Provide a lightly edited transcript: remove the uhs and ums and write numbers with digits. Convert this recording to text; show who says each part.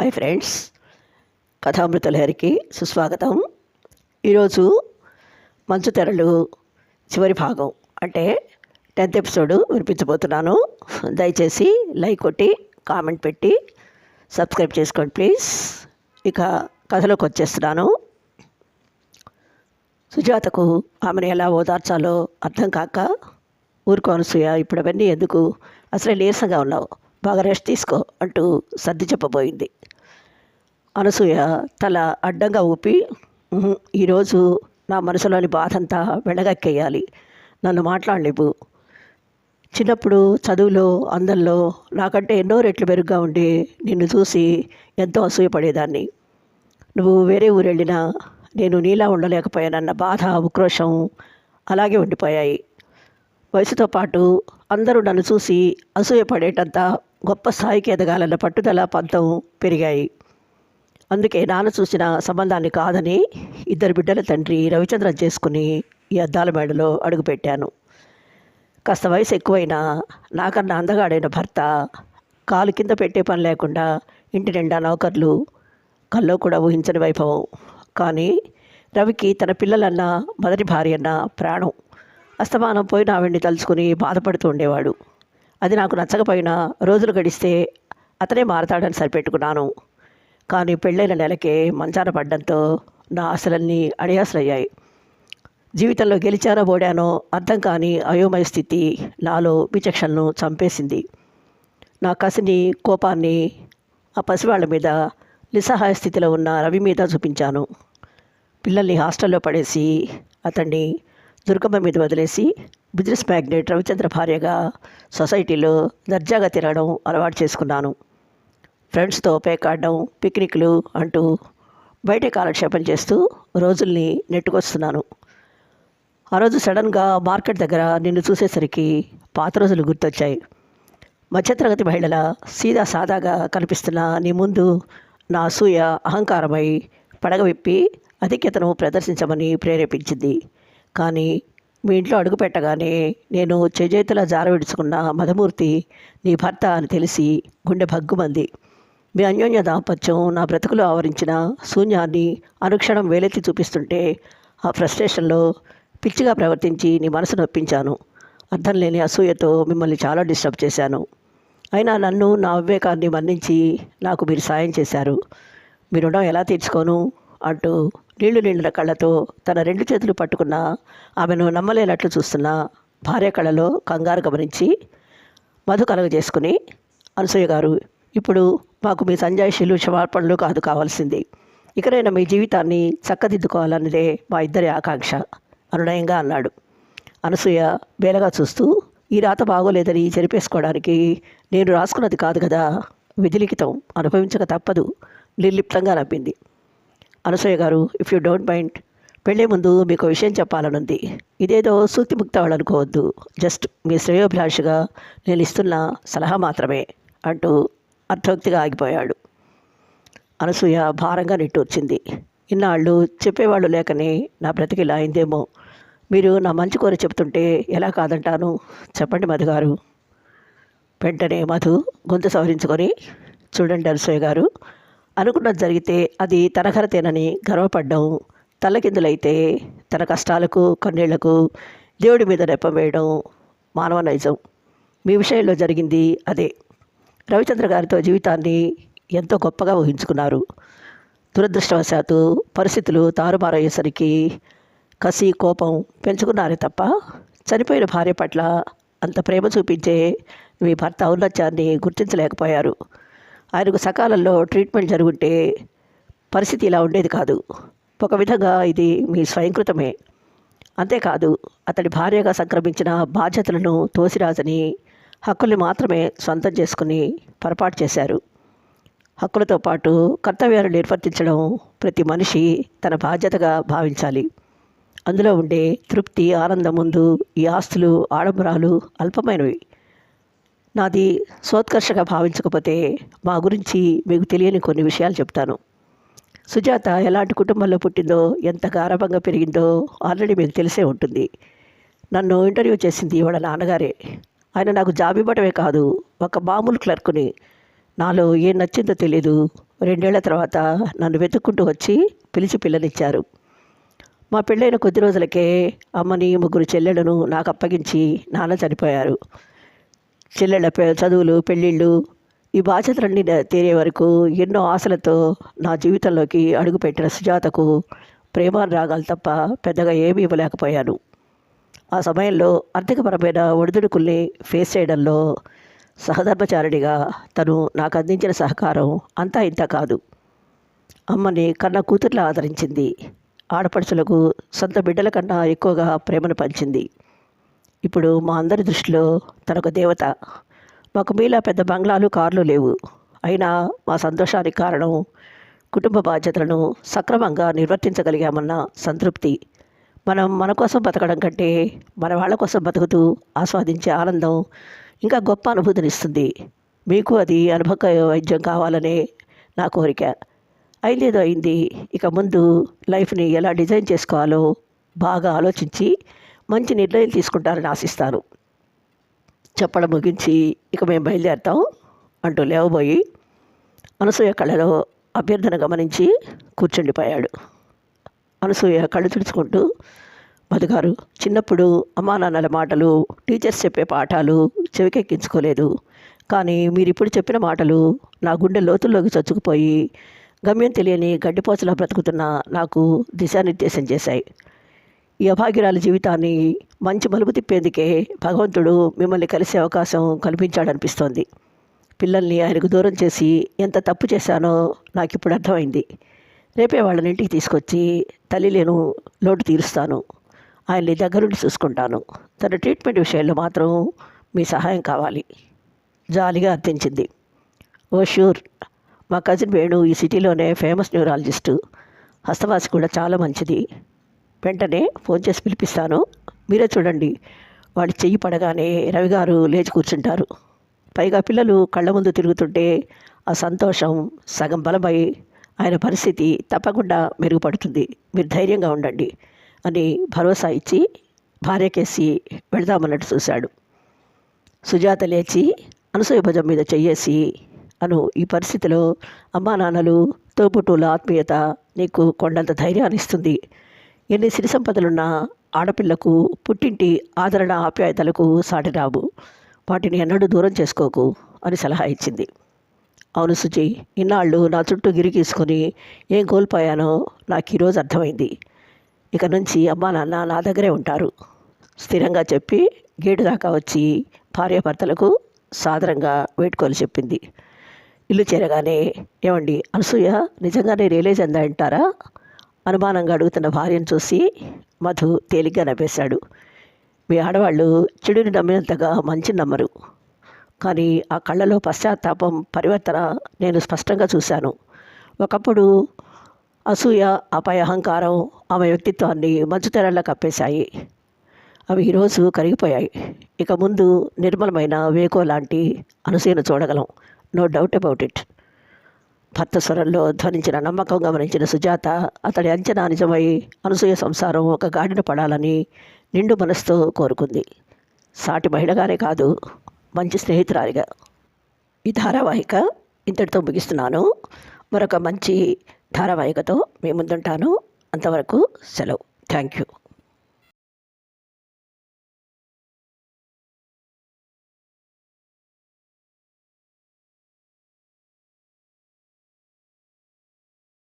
Speaker 1: Hi friends, కథామృతలహరికి సుస్వాగతం. ఈరోజు మంచు తెరలు చివరి భాగం అంటే 10th ఎపిసోడ్ వినిపించబోతున్నాను. దయచేసి లైక్ కొట్టి కామెంట్ పెట్టి సబ్స్క్రైబ్ చేసుకోండి ప్లీజ్. ఇక కథలోకి వచ్చేస్తున్నాను. సుజాతకు ఆమెను ఎలా ఓదార్చాలో అర్థం కాక, ఊరుకో అనసూయ, ఇప్పుడు అవన్నీ ఎందుకు, అసలే నీరసంగా ఉన్నావు, బాగా రెస్ట్ తీసుకో అంటూ సర్ది చెప్పబోయింది. అనసూయ తల అడ్డంగా ఊపి, ఈరోజు నా మనసులోని బాధంతా వెళ్ళగక్కేయాలి, నన్ను మాట్లాడలేవు. చిన్నప్పుడు చదువులో అందంలో నాకంటే ఎన్నో రెట్లు మెరుగ్గా ఉండి నిన్ను చూసి ఎంతో అసూయపడేదాన్ని. నువ్వు వేరే ఊరు వెళ్ళినా నేను నీలా ఉండలేకపోయానన్న బాధ, ఉక్రోషం అలాగే ఉండిపోయాయి. వయసుతో పాటు అందరూ నన్ను చూసి అసూయపడేటంత గొప్ప స్థాయికి ఎదగాలన్న పట్టుదల, పంతం పెరిగాయి. అందుకే నాన్న చూసిన సంబంధాన్ని కాదని 2 బిడ్డల తండ్రి రవిచంద్రన్ చేసుకుని ఈ అద్దాల మేడలో అడుగుపెట్టాను. కాస్త వయసు ఎక్కువైనా నాకన్నా అందగాడైన భర్త, కాలు కింద పెట్టే పని లేకుండా ఇంటి నిండా నౌకర్లు, కల్లో కూడా ఊహించని వైభవం. కానీ రవికి తన పిల్లలన్న, మొదటి భార్య అన్న ప్రాణం. అస్తమానం పోయిన ఆవిడ్ని తలుచుకుని బాధపడుతూ ఉండేవాడు. అది నాకు నచ్చకపోయినా రోజులు గడిస్తే అతనే మారతాడని సరిపెట్టుకున్నాను. కానీ పెళ్ళైన నెలకే మంచాన పడ్డంతో నా ఆశలన్నీ అడియాసలయ్యాయి. జీవితంలో గెలిచానో ఓడానో అర్థం కాని అయోమయ స్థితి నాలో విచక్షణను చంపేసింది. నా కసిని, కోపాన్ని ఆ పసివాళ్ల మీద, నిస్సహాయ స్థితిలో ఉన్న రవి మీద చూపించాను. పిల్లల్ని హాస్టల్లో పడేసి, అతన్ని దుర్గమ్మ మీద వదిలేసి, బిజినెస్ మ్యాగ్నెట్ రవిచంద్ర భార్యగా సొసైటీలో దర్జాగా తిరగడం అలవాటు చేసుకున్నాను. ఫ్రెండ్స్తో పేకాడడం, పిక్నిక్లు అంటూ బయటే కాలక్షేపం చేస్తూ రోజుల్ని నెట్టుకొస్తున్నాను. ఆ రోజు సడన్గా మార్కెట్ దగ్గర నిన్ను చూసేసరికి పాత రోజులు గుర్తొచ్చాయి. మధ్యతరగతి మహిళల సీదా సాదాగా కనిపిస్తున్న నీ ముందు నా అసూయ అహంకారమై పడగ విప్పి అధిక్యతను ప్రదర్శించమని ప్రేరేపించింది. కానీ మీ ఇంట్లో అడుగు పెట్టగానే నేను చేజేతులా జారవిడుచుకున్న మధమూర్తి నీ భర్త అని తెలిసి గుండె భగ్గుమంది. మీ అన్యోన్య దాంపత్యం నా బ్రతుకులో ఆవరించిన శూన్యాన్ని అనుక్షణం వేలెత్తి చూపిస్తుంటే ఆ ఫ్రస్ట్రేషన్లో పిచ్చిగా ప్రవర్తించి నీ మనసు నొప్పించాను. అర్థం లేని అసూయతో మిమ్మల్ని చాలా డిస్టర్బ్ చేశాను. అయినా నన్ను, నా వివేకాన్ని మన్నించి నాకు మీరు సాయం చేశారు. మీ రుణం ఎలా తీర్చుకోను అంటూ నీళ్లు నిండిన కళ్ళతో తన 2 చేతులు పట్టుకున్న ఆమెను నమ్మలేనట్లు చూస్తున్న భార్య కళలో కంగారు గమనించి మధు కలగజేసుకుని, అనసూయ గారు, ఇప్పుడు మాకు మీ సంజాయిషీలు, క్షమాపణలు కాదు కావాల్సింది. ఇకనైనా మీ జీవితాన్ని చక్కదిద్దుకోవాలన్నదే మా ఇద్దరి ఆకాంక్ష అనునయంగా అన్నాడు. అనసూయ బేలగా చూస్తూ, ఈ రాత బాగోలేదని చెరిపేసుకోవడానికి నేను రాసుకున్నది కాదు కదా, విధిలిఖితం, అనుభవించక తప్పదు నిర్లిప్తంగా నవ్వింది. అనసూయ గారు, ఇఫ్ యూ డోంట్ మైండ్, పెళ్ళే ముందు మీకు విషయం చెప్పాలనుంది. ఇదేదో సూక్తిముక్త అనుకోవద్దు, జస్ట్ మీ శ్రేయోభిలాషిగా నేను ఇస్తున్న సలహా మాత్రమే అంటూ అర్థోక్తిగా ఆగిపోయాడు. అనసూయ భారంగా నిట్టూర్చింది. ఇన్నాళ్ళు చెప్పేవాళ్ళు లేకనే నా బ్రతికిలా అయిందేమో. మీరు నా మంచి కోరి చెప్తుంటే ఎలా కాదంటాను, చెప్పండి మధు గారు. వెంటనే మధు గొంతు సవరించుకొని, చూడండి అనసూయ గారు, అనుకున్నది జరిగితే అది తన ఘనతేనని గర్వపడ్డం, తల్లకిందులైతే తన కష్టాలకు, కన్నీళ్లకు దేవుడి మీద నెపం వేయడం మానవ నైజం. మీ విషయంలో జరిగింది అదే. రవిచంద్ర గారితో జీవితాన్ని ఎంతో గొప్పగా ఊహించుకున్నారు. దురదృష్టవశాత్తు పరిస్థితులు తారుమారయ్యేసరికి కసి, కోపం పెంచుకున్నారే తప్ప చనిపోయిన భార్య పట్ల అంత ప్రేమ చూపించే మీ భర్త ఔన్నత్యాన్ని గుర్తించలేకపోయారు. ఆయనకు సకాలంలో ట్రీట్మెంట్ జరుగుంటే పరిస్థితి ఇలా ఉండేది కాదు. ఒక విధంగా ఇది మీ స్వయంకృతమే. అంతేకాదు, అతడి భార్యగా సంక్రమించిన బాధ్యతలను తోసిరాజని, హక్కుల్ని మాత్రమే సొంతం చేసుకుని పొరపాటు చేశారు. హక్కులతో పాటు కర్తవ్యాలు నిర్వర్తించడం ప్రతి మనిషి తన బాధ్యతగా భావించాలి. అందులో ఉండే తృప్తి, ఆనందం ముందు ఈ ఆస్తులు, ఆడంబరాలు అల్పమైనవి. నాది సోత్కర్షగా భావించకపోతే మా గురించి మీకు తెలియని కొన్ని విషయాలు చెప్తాను. సుజాత ఎలాంటి కుటుంబంలో పుట్టిందో, ఎంత గారాబంగా పెరిగిందో ఆల్రెడీ మీకు తెలిసే ఉంటుంది. నన్ను ఇంటర్వ్యూ చేసింది వాళ్ళ నాన్నగారే. ఆయన నాకు జాబ్ ఇవ్వడమే కాదు, ఒక మామూలు క్లర్కుని. నాలో ఏం నచ్చిందో తెలీదు, 2 ఏళ్ల తర్వాత నన్ను వెతుక్కుంటూ వచ్చి పిలిచి పిల్లనిచ్చారు. మా పెళ్ళైన కొద్ది రోజులకే అమ్మని, 3 చెల్లెళ్ళను నాకు అప్పగించి నాన్న చనిపోయారు. చెల్లెళ్ళ చదువులు, పెళ్ళిళ్ళు, ఈ బాధ్యతలన్నీ తీరే వరకు ఎన్నో ఆశలతో నా జీవితంలోకి అడుగుపెట్టిన సుజాతకు ప్రేమానురాగాలు తప్ప పెద్దగా ఏమీ ఇవ్వలేకపోయాను. ఆ సమయంలో ఆర్థికపరమైన ఒడిదుడుకుల్ని ఫేస్ చేయడంలో సహధర్మచారిణిగా తను నాకు అందించిన సహకారం అంతా ఇంత కాదు. అమ్మని కన్న కూతుర్లా ఆదరించింది. ఆడపడుచులకు సొంత బిడ్డల కన్నా ఎక్కువగా ప్రేమను పంచింది. ఇప్పుడు మా అందరి దృష్టిలో తనొక దేవత. మాకు మీలా పెద్ద బంగ్లాలు, కార్లు లేవు. అయినా మా సంతోషానికి కారణం కుటుంబ బాధ్యతలను సక్రమంగా నిర్వర్తించగలిగామన్న సంతృప్తి. మనం మన కోసం బతకడం కంటే మన వాళ్ళ కోసం బతుకుతూ ఆస్వాదించే ఆనందం ఇంకా గొప్ప అనుభూతినిస్తుంది. మీకు అది అనుభవ వైద్యం కావాలనే నా కోరిక. అయిందేదో అయింది. ఇక ముందు లైఫ్ని ఎలా డిజైన్ చేసుకోవాలో బాగా ఆలోచించి మంచి నిర్ణయం తీసుకుంటారని ఆశిస్తాను. చెప్పడం ముగించి ఇక మేము బయలుదేరుతాం అంటూ లేవబోయి అనసూయ కళ్ళలో అభ్యర్థన గమనించి కూర్చుండిపోయాడు. అనసూయ కళ్ళు తుడుచుకుంటూ, మధుగారు, చిన్నప్పుడు అమ్మా నాన్నల మాటలు, టీచర్స్ చెప్పే పాఠాలు చెవికెక్కించుకోలేదు. కానీ మీరిప్పుడు చెప్పిన మాటలు నా గుండె లోతుల్లోకి చొచ్చుకుపోయి గమ్యం తెలియని గడ్డిపోచలా బ్రతుకుతున్న నాకు దిశానిర్దేశం చేశాయి. ఈ అభాగ్యురాల జీవితాన్ని మంచి మలుపు తిప్పేందుకే భగవంతుడు మిమ్మల్ని కలిసే అవకాశం కల్పించాడనిపిస్తోంది. పిల్లల్ని ఆయనకు దూరం చేసి ఎంత తప్పు చేశానో నాకు ఇప్పుడు అర్థమైంది. రేపే వాళ్ళని ఇంటికి తీసుకొచ్చి తల్లి లేను లోటు తీరుస్తాను. ఆయన్ని దగ్గరుండి చూసుకుంటాను. తన ట్రీట్మెంట్ విషయంలో మాత్రం మీ సహాయం కావాలి, జాలిగా అర్థించింది. Oh sure. మా కజిన్ వేణు ఈ సిటీలోనే ఫేమస్ న్యూరాలజిస్టు. హస్తవాసి కూడా చాలా మంచిది. వెంటనే ఫోన్ చేసి పిలిపిస్తాను. మీరే చూడండి. వాడి చెయ్యి పడగానే రవిగారు లేచి కూర్చుంటారు. పైగా పిల్లలు కళ్ళ ముందు తిరుగుతుంటే ఆ సంతోషం సగం బలమై ఆయన పరిస్థితి తప్పకుండా మెరుగుపడుతుంది. మీరు ధైర్యంగా ఉండండి అని భరోసా ఇచ్చి భార్యకేసి వెళదామన్నట్టు చూశాడు. సుజాత లేచి అనసూయ భుజం మీద చెయ్యేసి, ఈ పరిస్థితిలో అమ్మా నాన్నలు, తోబుట్టువుల ఆత్మీయత నీకు కొండంత ధైర్యాన్ని ఇస్తుంది. ఎన్ని సిరి సంపదలున్నా ఆడపిల్లకు పుట్టింటి ఆదరణ, ఆప్యాయతలకు సాటి రావు. వాటిని ఎన్నడూ దూరం చేసుకోకు అని సలహా ఇచ్చింది. అవును సుజీ, ఇన్నాళ్ళు నా చుట్టూ గిరిగీసుకొని ఏం కోల్పోయానో నాకు ఈరోజు అర్థమైంది. ఇక నుంచి అమ్మా నాన్న నా దగ్గరే ఉంటారు స్థిరంగా చెప్పి గేటు దాకా వచ్చి భార్యాభర్తలకు సాదరంగా వేడుకోలు చెప్పింది. ఇల్లు చేరగానే, ఏమండి అనసూయ నిజంగానే రియలైజ్ అందా అంటారా? అనుమానంగా అడుగుతున్న భార్యను చూసి మధు తేలిగ్గా నవ్వేశాడు. మీ ఆడవాళ్ళు చెడుని నమ్మినంతగా మంచి నమ్మరు. కానీ ఆ కళ్ళలో పశ్చాత్తాపం, పరివర్తన నేను స్పష్టంగా చూశాను. ఒకప్పుడు అసూయ, ఆపై అహంకారం ఆమె వ్యక్తిత్వాన్ని మంచుతెరల్లా కప్పేశాయి. అవి ఈరోజు కరిగిపోయాయి. ఇక ముందు నిర్మలమైన వేకో లాంటి అనసూయను చూడగలం. No doubt about it. భర్త స్వరంలో ధ్వనించిన నమ్మకం గమనించిన సుజాత అతడి అంచనా నిజమై అనసూయ సంసారం ఒక గాడిన పడాలని నిండు మనసుతో కోరుకుంది. సాటి మహిళగానే కాదు, మంచి స్నేహితురాలిగా. ఈ ధారావాహిక ఇంతటితో ముగిస్తున్నాను. మరొక మంచి ధారావాహికతో మీ ముందుంటాను. అంతవరకు సెలవు. Thank you.